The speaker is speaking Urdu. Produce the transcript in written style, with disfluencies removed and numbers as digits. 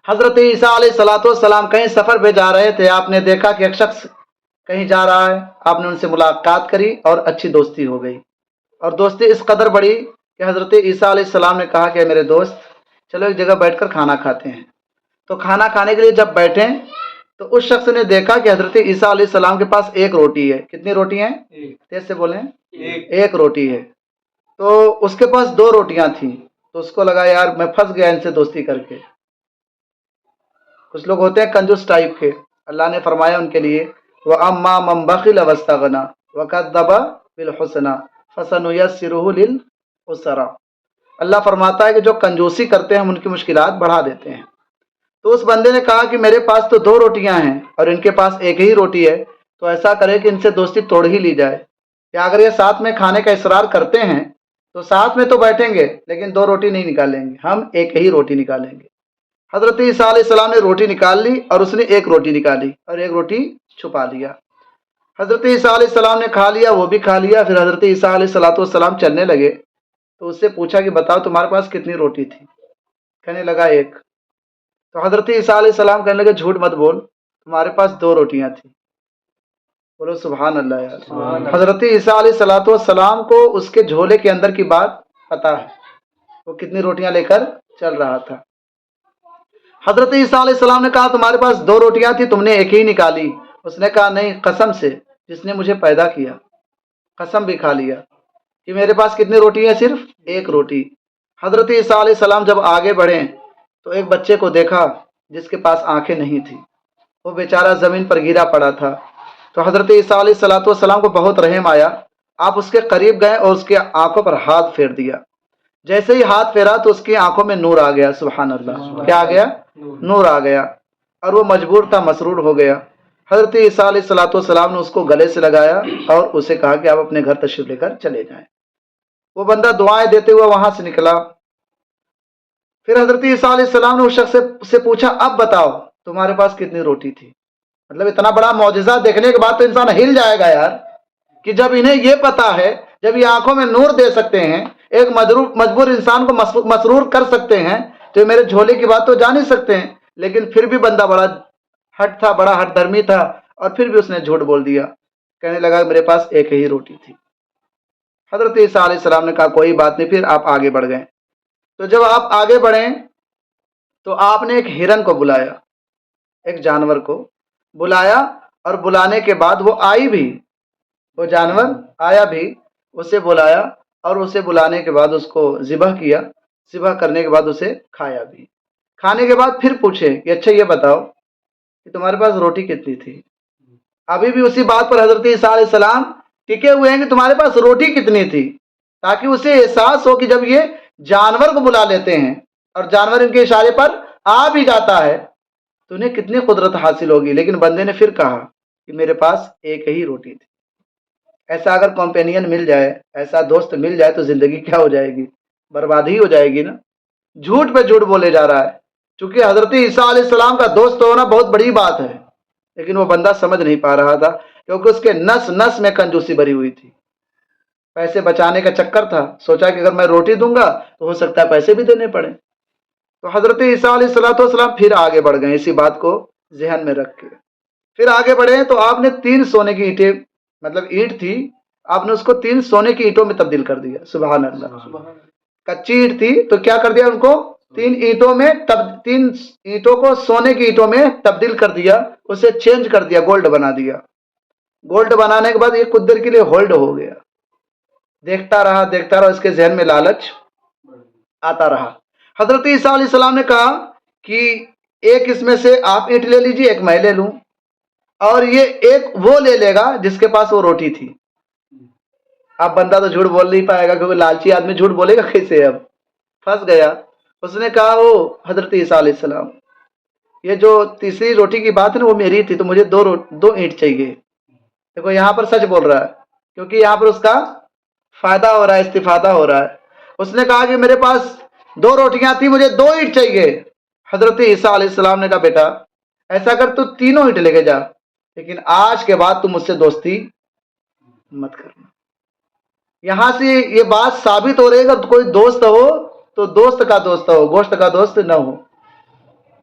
حضرت عیسیٰ علیہ الصلوۃ والسلام کہیں سفر پہ جا رہے تھے، آپ نے دیکھا کہ ایک شخص کہیں جا رہا ہے، آپ نے ان سے ملاقات کری اور اچھی دوستی ہو گئی، اور دوستی اس قدر بڑی کہ حضرت عیسیٰ علیہ السلام نے کہا کہ میرے دوست چلو ایک جگہ بیٹھ کر کھانا کھاتے ہیں۔ تو کھانا کھانے کے لیے جب بیٹھے تو اس شخص نے دیکھا کہ حضرت عیسیٰ علیہ السلام کے پاس ایک روٹی ہے۔ کتنی روٹی ہیں؟ تیز سے بولیں۔ ایک روٹی ہے۔ تو اس کے پاس دو روٹیاں تھیں، تو اس کو لگا یار میں پھنس گیا ان سے دوستی کر کے۔ کچھ لوگ ہوتے ہیں کنجوس ٹائپ کے، اللہ نے فرمایا ان کے لیے وَأَمَّا مَن بَخِلَ وَاسْتَغْنَىٰ وَكَذَّبَ بِالْحُسْنَىٰ فَسَنُيَسِّرُهُ لِلْعُسْرَىٰ۔ اللہ فرماتا ہے کہ جو کنجوسی کرتے ہیں ہم ان کی مشکلات بڑھا دیتے ہیں۔ تو اس بندے نے کہا کہ میرے پاس تو دو روٹیاں ہیں اور ان کے پاس ایک ہی روٹی ہے، تو ایسا کرے کہ ان سے دوستی توڑ ہی لی جائے، یا اگر یہ ساتھ میں کھانے کا اصرار کرتے ہیں تو ساتھ میں تو بیٹھیں گے لیکن دو روٹی نہیں نکالیں گے، ہم ایک ہی روٹی نکالیں گے۔ حضرت عیسیٰ علیہ السلام نے روٹی نکال لی اور اس نے ایک روٹی نکالی اور ایک روٹی چھپا لیا۔ حضرت عیسیٰ علیہ السلام نے کھا لیا، وہ بھی کھا لیا۔ پھر حضرت عیسیٰ علیہ السلام چلنے لگے تو اس سے پوچھا کہ بتاؤ تمہارے پاس کتنی روٹی تھی؟ کہنے لگا ایک۔ تو حضرت عیسیٰ علیہ السلام کہنے لگے جھوٹ مت بول، تمہارے پاس دو روٹیاں تھیں۔ بولو سبحان اللہ یار۔ حضرت عیسیٰ علیہ السلام کو اس کے جھولے کے اندر کی بات پتا ہے، وہ کتنی روٹیاں لے کر چل رہا تھا۔ حضرت عیسیٰ علیہ السلام نے کہا تمہارے پاس دو روٹیاں تھیں، تم نے ایک ہی نکالی۔ اس نے کہا نہیں، قسم سے جس نے مجھے پیدا کیا، قسم بھی کھا لیا کہ میرے پاس کتنی روٹی ہے، صرف ایک روٹی۔ حضرت عیسیٰ علیہ السلام جب آگے بڑھے تو ایک بچے کو دیکھا جس کے پاس آنکھیں نہیں تھیں، وہ بیچارہ زمین پر گرا پڑا تھا۔ تو حضرت عیسیٰ علیہ السلام کو بہت رحم آیا، آپ اس کے قریب گئے اور اس کی آنکھوں پر ہاتھ پھیر دیا۔ جیسے ہی ہاتھ پھیرا تو اس کی آنکھوں میں نور آ گیا۔ سبحان اللہ، کیا آ گیا؟ نور آ گیا، اور وہ مجبور تھا، مسرور ہو گیا۔ حضرت عیسیٰ علیہ السلام نے اس کو گلے سے لگایا اور اسے کہا کہ آپ اپنے گھر تشریف لے کر چلے جائیں۔ وہ بندہ دعائیں دیتے ہوئے وہاں سے نکلا۔ پھر حضرت عیسیٰ علیہ السلام نے اس شخص سے پوچھا اب بتاؤ تمہارے پاس کتنی روٹی تھی؟ مطلب اتنا بڑا معجزہ دیکھنے کے بعد تو انسان ہل جائے گا یار، کہ جب انہیں یہ پتا ہے، جب یہ آنکھوں میں نور دے سکتے ہیں، ایک مجبور انسان کو مسرور کر سکتے ہیں، تو میرے جھولے کی بات تو جان ہی سکتے ہیں۔ لیکن پھر بھی بندہ بڑا ہٹ تھا، بڑا ہٹ دھرمی تھا، اور پھر بھی اس نے جھوٹ بول دیا، کہنے لگا میرے پاس ایک ہی روٹی تھی۔ حضرت عیسیٰ علیہ السلام نے کہا کوئی بات نہیں، پھر آپ آگے بڑھ گئے۔ تو جب آپ آگے بڑھیں تو آپ نے ایک ہرن کو بلایا، ایک جانور کو بلایا، اور بلانے کے بعد وہ آئی بھی، وہ جانور آیا بھی، اسے بلایا، اور اسے بلانے کے بعد اس کو ذبح کیا، ذبح کرنے کے بعد اسے کھایا بھی۔ کھانے کے بعد پھر پوچھے کہ اچھا یہ بتاؤ کہ تمہارے پاس روٹی کتنی تھی؟ ابھی بھی اسی بات پر حضرت عیسیٰ علیہ السلام ٹکے ہوئے ہیں کہ تمہارے پاس روٹی کتنی تھی، تاکہ اسے احساس ہو کہ جب یہ جانور کو بلا لیتے ہیں اور جانور ان کے اشارے پر آ بھی جاتا ہے تو انہیں کتنی قدرت حاصل ہوگی۔ لیکن بندے نے پھر کہا کہ میرے پاس ایک ہی روٹی تھی۔ ایسا اگر کمپینین مل جائے، ایسا دوست مل جائے تو زندگی کیا ہو جائے گی؟ برباد ہی ہو جائے گی نا۔ جھوٹ پہ جھوٹ بولے جا رہا ہے، چونکہ حضرت عیسیٰ علیہ السلام کا دوست ہونا بہت بڑی بات ہے، لیکن وہ بندہ سمجھ نہیں پا رہا تھا، کیونکہ اس کے نس نس میں کنجوسی بھری ہوئی تھی۔ پیسے بچانے کا چکر تھا، سوچا کہ اگر میں روٹی دوں گا تو ہو سکتا ہے پیسے بھی دینے پڑیں۔ تو حضرت عیسیٰ علیہ السلام پھر آگے بڑھ گئے اسی بات کو ذہن میں رکھ کے۔ پھر آگے بڑھے تو آپ نے 3 سونے کی اینٹیں، مطلب اینٹ تھی، آپ نے اس کو 3 سونے کی اینٹوں میں تبدیل کر دیا۔ سبحان اللہ۔ کچی اینٹ تھی تو کیا کر دیا ان کو؟ 3 اینٹوں کو سونے کی اینٹوں میں تبدیل کر دیا، اسے چینج کر دیا، گولڈ بنا دیا۔ گولڈ بنانے کے بعد یہ کچھ دیر کے لیے ہولڈ ہو گیا، دیکھتا رہا، اس کے ذہن میں لالچ آتا رہا۔ حضرت عیسیٰ علیہ السلام نے کہا کہ ایک اس میں سے آپ اینٹ لے لیجیے، ایک میں لے لوں، اور یہ ایک وہ لے لے گا جس کے پاس وہ روٹی تھی۔ اب بندہ تو جھوٹ بول نہیں پائے گا، کیونکہ لالچی آدمی جھوٹ بولے گا کیسے؟ اب پھنس گیا۔ اس نے کہا وہ حضرت عیسیٰ علیہ السلام، یہ جو تیسری روٹی کی بات ہے نا وہ میری تھی، تو مجھے دو اینٹ چاہیے۔ دیکھو یہاں پر سچ بول رہا ہے، کیونکہ یہاں پر اس کا فائدہ ہو رہا ہے، استفادہ ہو رہا ہے۔ اس نے کہا کہ میرے پاس 2 روٹیاں تھیں، مجھے 2 اینٹ چاہیے۔ حضرت عیسیٰ علیہ السلام نے کہا بیٹا ایسا کر تو 3 اینٹ لے کے جا، لیکن آج کے بعد تم مجھ سے دوستی مت کرنا۔ یہاں سے یہ بات ثابت ہو رہی ہے کہ کوئی دوست ہو تو دوست کا دوست ہو، گوشت کا دوست نہ ہو۔